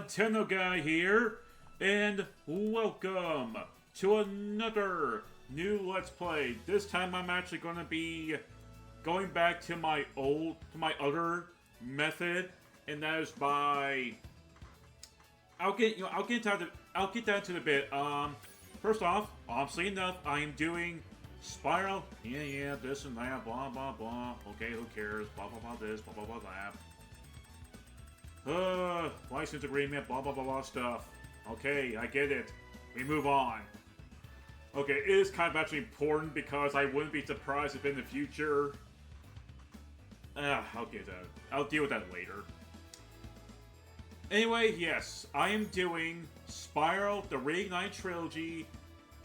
Nintendo Guy here, and welcome to another new Let's Play. This time I'm actually going to be going back to my other method, and that is by I'll get down to the bit. First off, obviously enough, I am doing Spyro. Yeah, this and that, blah blah blah. Okay, who cares? Blah blah blah this, blah blah blah that. License agreement, blah blah blah blah stuff. Okay, I get it. We move on. Okay, it is kind of actually important because I wouldn't be surprised if in the future. I'll get that. I'll deal with that later. Anyway, yes, I am doing Spyro the Reignited trilogy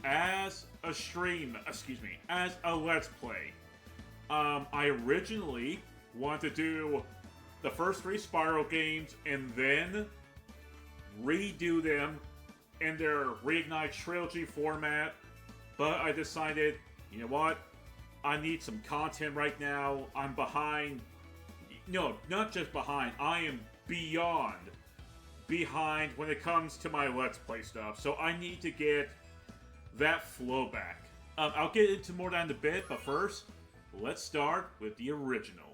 as a stream. Excuse me, as a Let's Play. I originally wanted to do the first 3 Spyro games and then redo them in their Reignited trilogy format, but I decided, you know what? I need some content right now. I'm behind. No, not just behind. I am beyond behind when it comes to my Let's Play stuff. So I need to get that flow back. I'll get into more that in a bit, but first, let's start with the original.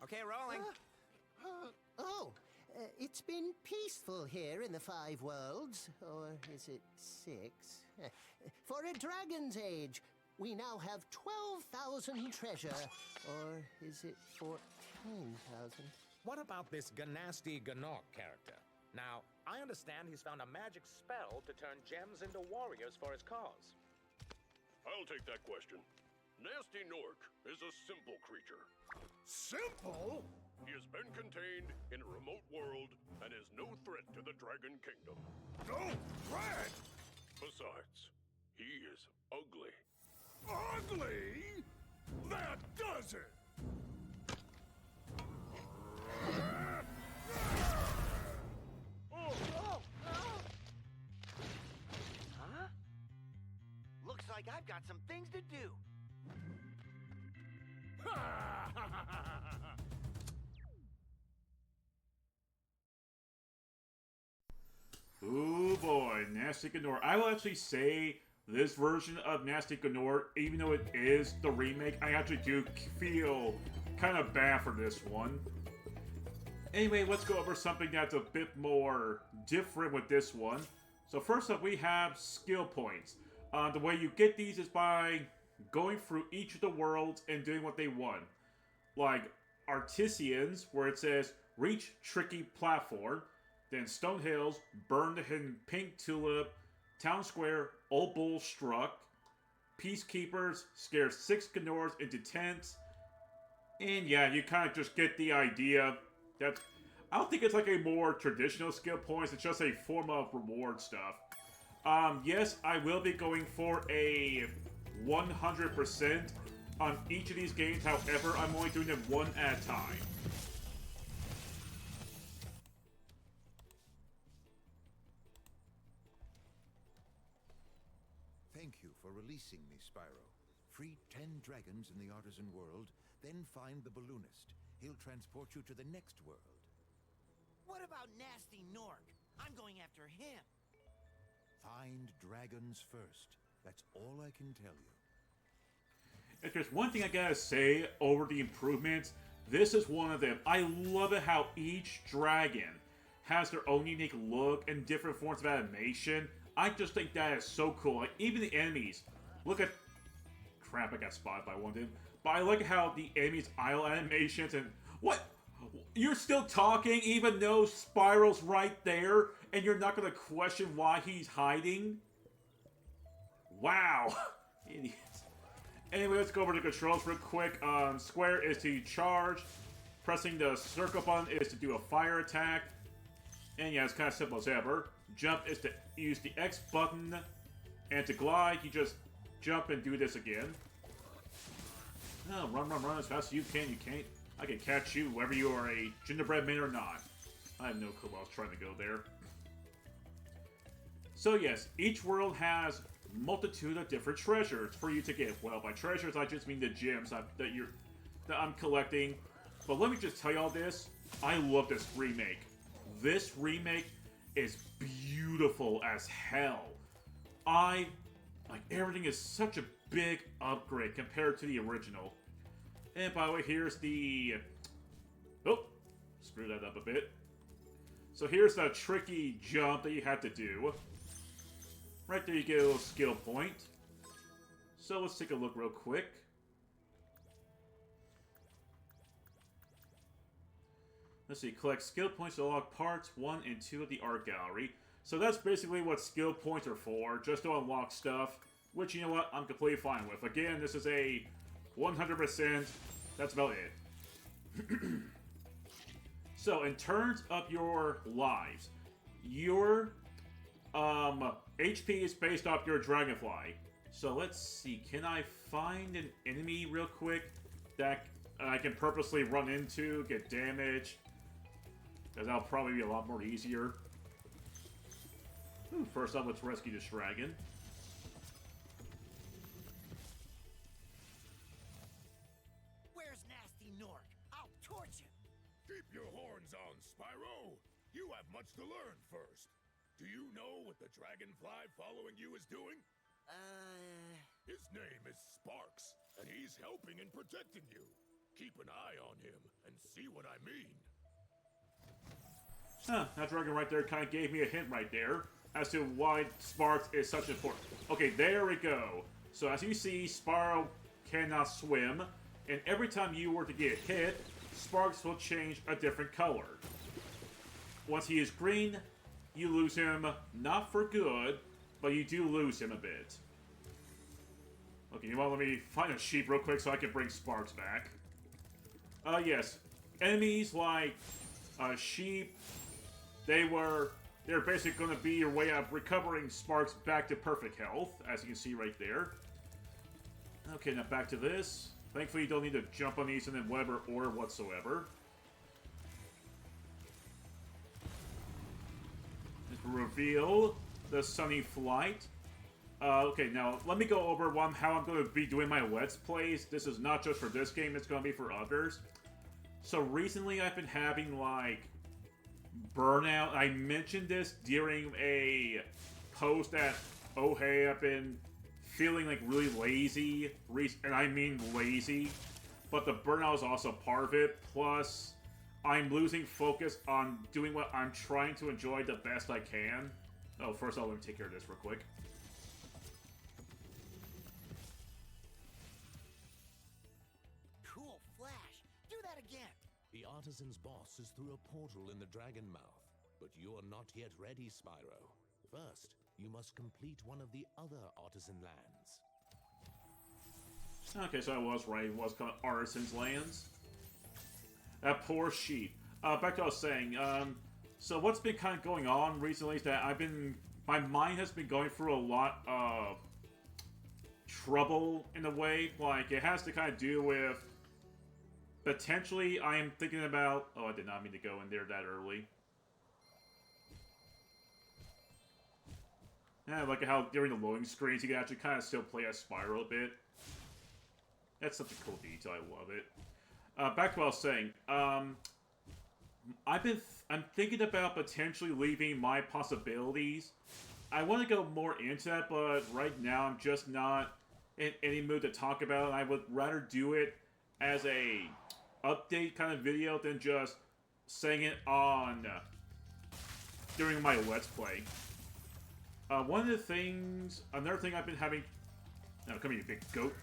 Okay, rolling. It's been peaceful here in the 5 worlds, or is it 6? For a dragon's age, we now have 12,000 treasure, or is it 14,000? What about this Ganasty Gnorc character? Now, I understand he's found a magic spell to turn gems into warriors for his cause. I'll take that question. Nasty Gnorc is a simple creature. Simple? He has been contained in a remote world and is no threat to the Dragon Kingdom. No threat? Besides, he is ugly. Ugly? That does it! Huh? Looks like I've got some things to do. Ooh boy, Nasty Gnorc. I will actually say this version of Nasty Gnorc, even though it is the remake, I actually do feel kind of bad for this one. Anyway, let's go over something that's a bit more different with this one. So first up, we have skill points. The way you get these is by going through each of the worlds and doing what they want. Like Artisans, where it says, reach tricky platform. Then Stone Hills, burn the hidden pink tulip. Town Square, Old Bull struck. Peacekeepers, scare 6 Gnorcs into tents. And yeah, you kind of just get the idea. That I don't think it's like a more traditional skill points. It's just a form of reward stuff. Yes, I will be going for a 100% on each of these games. However, I'm only doing them one at a time. Thank you for releasing me, Spyro. Free 10 dragons in the Artisan world, then find the balloonist. He'll transport you to the next world. What about Nasty Gnorc? I'm going after him. Find dragons first. That's all I can tell you. If there's one thing I gotta say over the improvements, this is one of them. I love it how each dragon has their own unique look and different forms of animation. I just think that is so cool. Like, even the enemies. Look at... Crap, I got spotted by one of them. But I like how the enemies' idle animations and... What? You're still talking even though Spyro's right there? And you're not gonna question why he's hiding? Wow. Idiots. Anyway, let's go over the controls real quick. Square is to charge. Pressing the circle button is to do a fire attack. And yeah, it's kind of simple as ever. Jump is to use the X button. And to glide, you just jump and do this again. Oh, run as fast as you can. You can't. I can catch you, whether you are a gingerbread man or not. I have no clue I was trying to go there. So yes, each world has multitude of different treasures for you to get. Well, by treasures, I just mean the gems that I'm collecting. But let me just tell y'all this. I love this remake. This remake is beautiful as hell. Like, everything is such a big upgrade compared to the original. And by the way, here's the... Oh, screw that up a bit. So here's the tricky jump that you have to do. Right there you get a little skill point. So let's take a look real quick. Let's see, collect skill points to unlock parts 1 and 2 of the art gallery. So that's basically what skill points are for, just to unlock stuff. Which, you know what, I'm completely fine with. Again, this is a 100%, that's about it. So, in terms of your lives, your HP is based off your dragonfly. So let's see, can I find an enemy real quick that I can purposely run into, get damage? Because that'll probably be a lot more easier. First up, let's rescue this dragon. Where's Nasty Nork? I'll torch him. Keep your horns on, Spyro. You have much to learn first. Do you know what the dragonfly following you is doing? His name is Sparks, and he's helping and protecting you. Keep an eye on him and see what I mean. Huh, that dragon right there kind of gave me a hint right there as to why Sparks is such important. Okay, there we go. So as you see, Spyro cannot swim, and every time you were to get hit, Sparks will change a different color. Once he is green, you lose him, not for good, but you do lose him a bit. Okay, you want to let me find a sheep real quick so I can bring Sparks back. Yes. Enemies like sheep, they're basically going to be your way of recovering Sparks back to perfect health, as you can see right there. Okay, now back to this. Thankfully, you don't need to jump on these in whatever order whatsoever. Reveal the Sunny Flight. Okay, now let me go over how I'm going to be doing my Let's Plays. This is not just for this game, it's going to be for others. So recently I've been having, like, burnout. I mentioned this during a post that, oh hey, I've been feeling, like, really lazy. And I mean lazy. But the burnout is also part of it. Plus, I'm losing focus on doing what I'm trying to enjoy the best I can. Oh, first of all, let me take care of this real quick. Cool flash. Do that again. The artisan's boss is through a portal in the dragon mouth, but you're not yet ready, Spyro. First, you must complete one of the other artisan lands. Okay, so I was right. It was called Artisan's Lands. That poor sheep. Back to what I was saying. So what's been kind of going on recently is that my mind has been going through a lot of trouble in a way. Like, it has to kind of do with, potentially, I am thinking about, oh, I did not mean to go in there that early. Yeah, like how during the loading screens, you can actually kind of still play as Spyro a bit. That's such a cool detail, I love it. Back to what I was saying. I'm thinking about potentially leaving my possibilities. I want to go more into that, but right now I'm just not in any mood to talk about it. I would rather do it as a update kind of video than just saying it on during my Let's Play. Another thing I've been having. Now, come here, you big goat.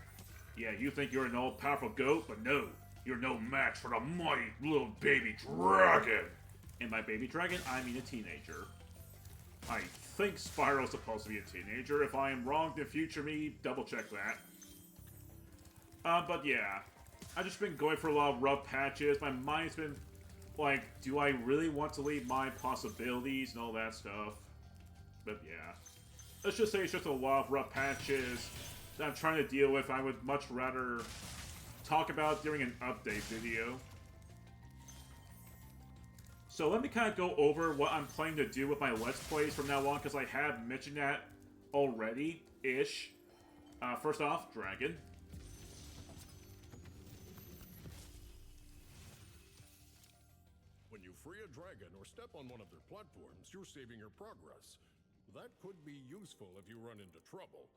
Yeah, you think you're an all-powerful goat, but no. You're no match for the mighty little baby dragon! And by baby dragon, I mean a teenager. I think Spyro's supposed to be a teenager. If I am wrong, then future me, double check that. But yeah. I've just been going for a lot of rough patches. My mind's been like, do I really want to leave my possibilities and all that stuff? But yeah. Let's just say it's just a lot of rough patches that I'm trying to deal with. I would much rather talk about during an update video. So let me kind of go over what I'm planning to do with my Let's Plays from now on, because I have mentioned that already-ish. First off, Dragon. When you free a dragon or step on one of their platforms, you're saving your progress. That could be useful if you run into trouble.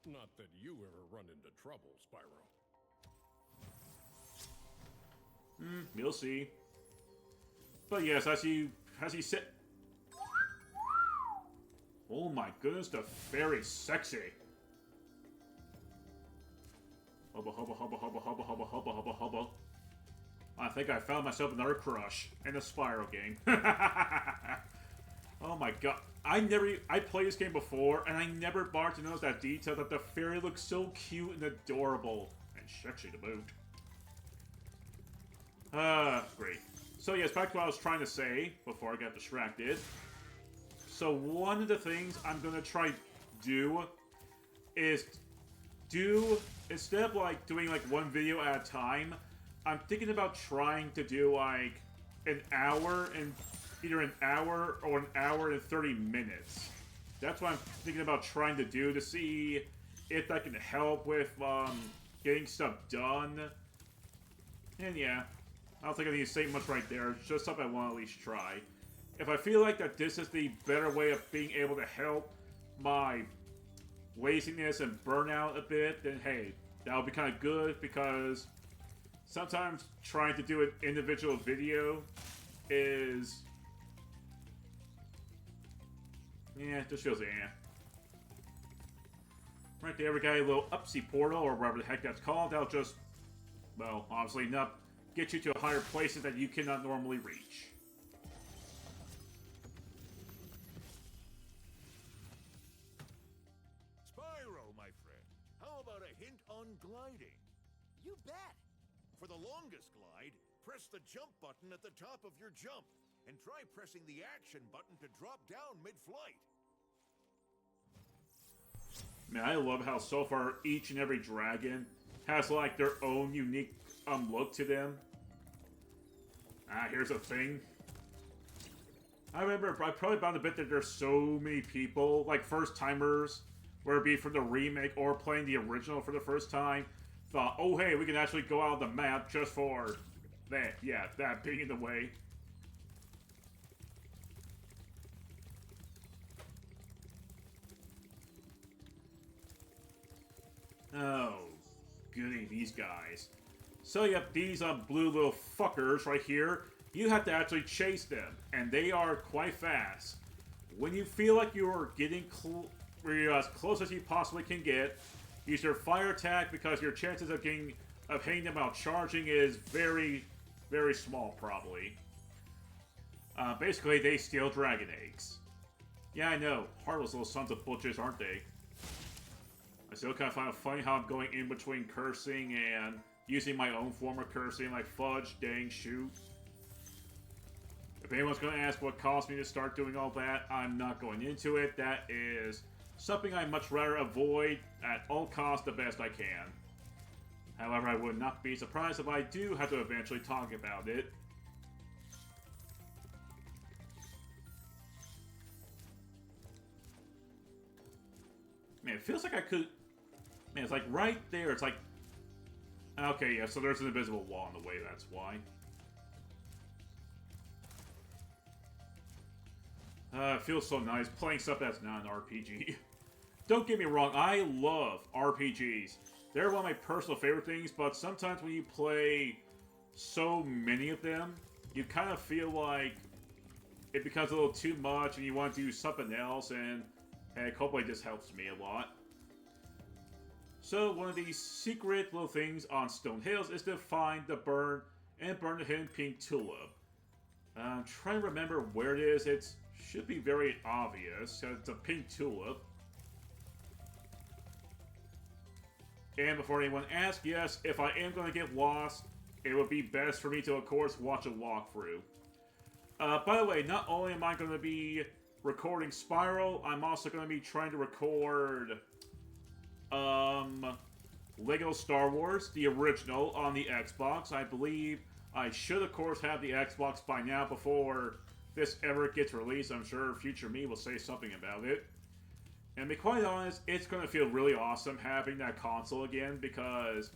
Not that you ever run into trouble, Spyro. You'll see. But yes, as you said... Oh my goodness, the very sexy. Hubba hubba hubba hubba hubba hubba hubba hubba hubba. I think I found myself another crush in the Spyro game. Oh my god. I played this game before, and I never bothered to notice that detail that the fairy looks so cute and adorable. And sexy to boot. Great. So yes, back to what I was trying to say before I got distracted. So one of the things I'm gonna try do is instead of like doing like one video at a time, I'm thinking about trying to do like an hour and either an hour or an hour and 30 minutes. That's what I'm thinking about trying to do to see if that can help with getting stuff done. And yeah, I don't think I need to say much right there. It's just something I want to at least try. If I feel like that this is the better way of being able to help my laziness and burnout a bit, then hey, that would be kind of good, because sometimes trying to do an individual video is... yeah, it just feels Right there, we got a little upsy portal, or whatever the heck that's called. That'll just, well, obviously not get you to higher places that you cannot normally reach. Spyro, my friend, how about a hint on gliding? You bet. For the longest glide, press the jump button at the top of your jump, and try pressing the action button to drop down mid-flight. Man, I love how so far each and every dragon has like their own unique look to them. Here's a thing. I remember I probably found a bit that there's so many people, like first timers, whether it be from the remake or playing the original for the first time, thought, oh hey, we can actually go out of the map just for that, yeah, that being in the way. Oh, goody, these guys. So yep, these blue little fuckers right here, you have to actually chase them, and they are quite fast. When you feel like you're getting as close as you possibly can get, use your fire attack, because your chances of hitting them while charging is very, very small, probably. Basically, they steal dragon eggs. Yeah, I know, heartless little sons of bitches, aren't they? I still kind of find it funny how I'm going in between cursing and using my own form of cursing, like fudge, dang, shoot. If anyone's going to ask what caused me to start doing all that, I'm not going into it. That is something I'd much rather avoid at all costs the best I can. However, I would not be surprised if I do have to eventually talk about it. Man, it feels like I could... Man, it's like right there. It's like... Okay, yeah, so there's an invisible wall in the way, that's why. It feels so nice playing stuff that's not an RPG. Don't get me wrong, I love RPGs. They're one of my personal favorite things, but sometimes when you play so many of them, you kind of feel like it becomes a little too much and you want to do something else, and heck, hopefully this helps me a lot. So one of these secret little things on Stone Hills is to find the burn the hidden pink tulip. I'm trying to remember where it is. It should be very obvious. It's a pink tulip. And before anyone asks, yes, if I am going to get lost, it would be best for me to, of course, watch a walkthrough. By the way, not only am I going to be recording Spyro, I'm also going to be trying to record Lego Star Wars, the original, on the Xbox. I believe I should, of course, have the Xbox by now before this ever gets released. I'm sure future me will say something about it. And to be quite honest, it's going to feel really awesome having that console again because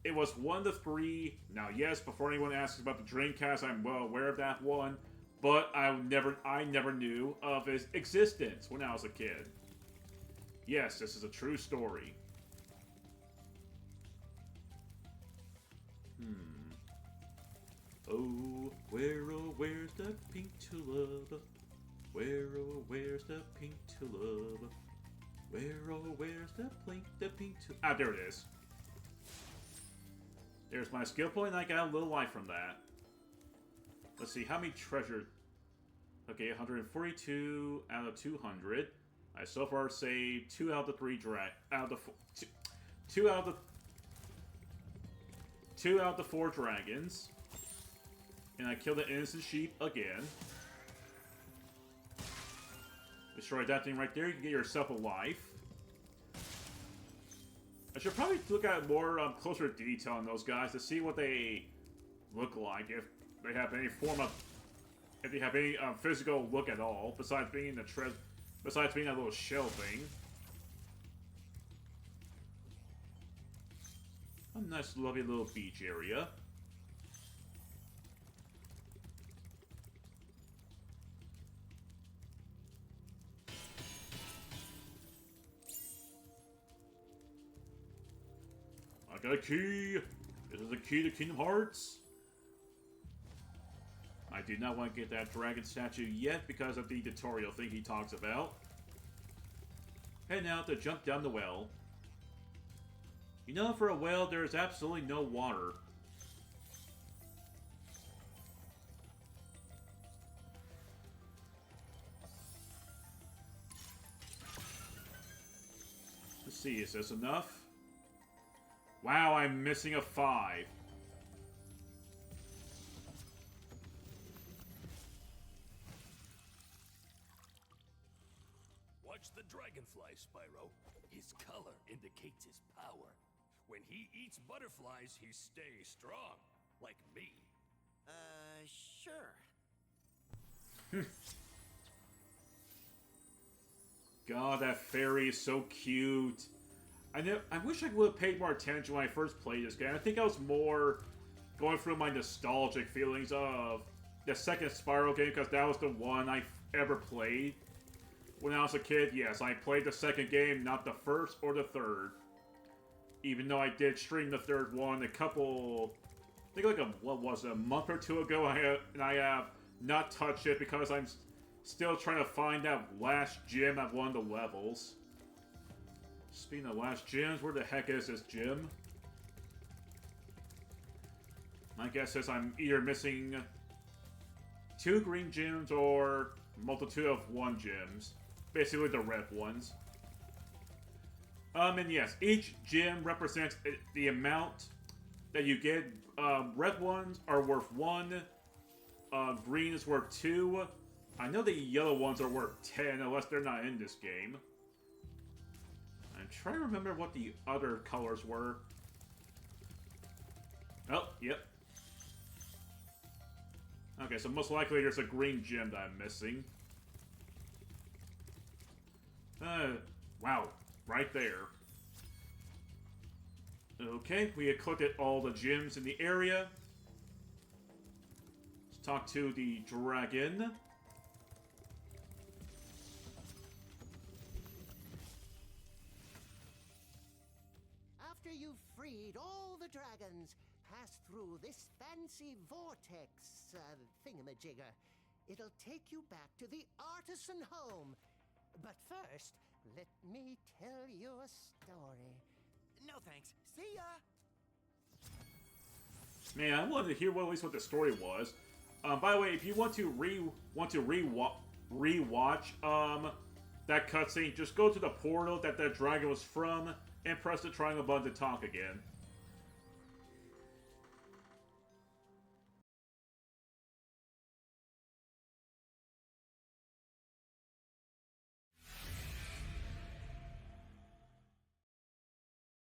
it was one of the three. Now, yes, before anyone asks about the Dreamcast, I'm well aware of that one, but I never knew of its existence when I was a kid. Yes, this is a true story. Oh, where's the pink tulip? Where's the pink tulip? Where's the pink tulip? Ah, there it is. There's my skill point, and I got a little life from that. Let's see, how many treasures? Okay, 142 out of 200. I so far saved 2 out of the 3 2 out of the 4 dragons. And I killed the innocent sheep again. Destroy that thing right there. You can get yourself a life. I should probably look at more closer detail on those guys to see what they look like. If they have any form of, if they have any physical look at all, besides being the besides being that little shell thing. A nice, lovely little beach area. I got a key! This is the key to Kingdom Hearts! I do not want to get that dragon statue yet because of the tutorial thing he talks about. Heading out to jump down the well. You know, for a well, there is absolutely no water. Let's see, is this enough? Wow, I'm missing a 5. Watch the dragonfly, Spyro. His color indicates his power. When he eats butterflies, he stays strong. Like me. Sure. God, that fairy is so cute. I wish I would have paid more attention when I first played this game. I think I was more going through my nostalgic feelings of the second Spyro game because that was the one I ever played when I was a kid. Yes, I played the second game, not the first or the third. Even though I did stream the third one a couple, I think like a month or two ago, and I have not touched it because I'm still trying to find that last gem at one of the levels. Speaking of last gems, where the heck is this gem? My guess is I'm either missing 2 green gems or multitude of 1 gems. Basically the red ones. And yes, each gem represents the amount that you get. Red ones are worth 1. Green is worth 2. I know the yellow ones are worth 10, unless they're not in this game. I'm trying to remember what the other colors were. Oh, yep. Okay, so most likely there's a green gem that I'm missing. Wow. Right there. Okay, we have collected all the gems in the area. Let's talk to the dragon. After you've freed all the dragons, pass through this fancy vortex thingamajigger. It'll take you back to the artisan home. But first, let me tell you a story. No thanks. See ya! Man, I wanted to hear at least what the story was. By the way, if you want to rewatch that cutscene, just go to the portal that dragon was from and press the triangle button to talk again.